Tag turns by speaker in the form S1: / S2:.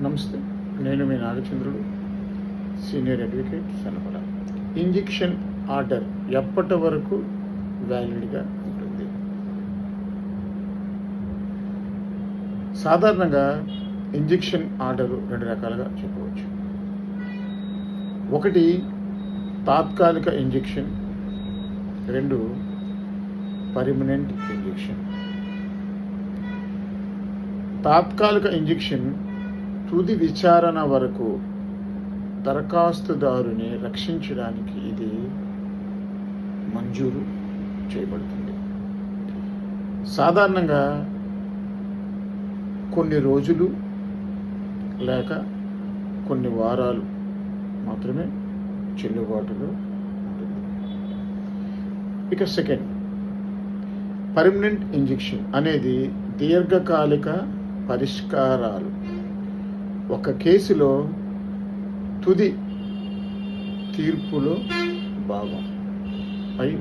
S1: నమస్తే, నేను మీ నాగచంద్రుడు, senior advocate, సనపడ. Injection order ఎప్పటి వరకు వ్యాలిడ్గా ఉంటుంది? సాధారణంగా ఇంజెక్షన్ ఆర్డరు రెండు రకాలుగా చెప్పవచ్చు. ఒకటి తాత్కాలిక ఇంజెక్షన్, రెండు పర్మనెంట్ ఇంజెక్షన్. తాత్కాలిక ఇంజెక్షన్ తుది విచారణ వరకు దరఖాస్తుదారుని రక్షించడానికి ఇది మంజూరు చేయబడుతుంది. సాధారణంగా కొన్ని రోజులు లేక కొన్ని వారాలు మాత్రమే చెల్లుబాటులో ఉంటుంది. ఇక సెకండ్, పర్మనెంట్ ఇంజెక్షన్ అనేది దీర్ఘకాలిక పరిష్కారాలు ఒక కేసులో తుది తీర్పులో భాగం అయి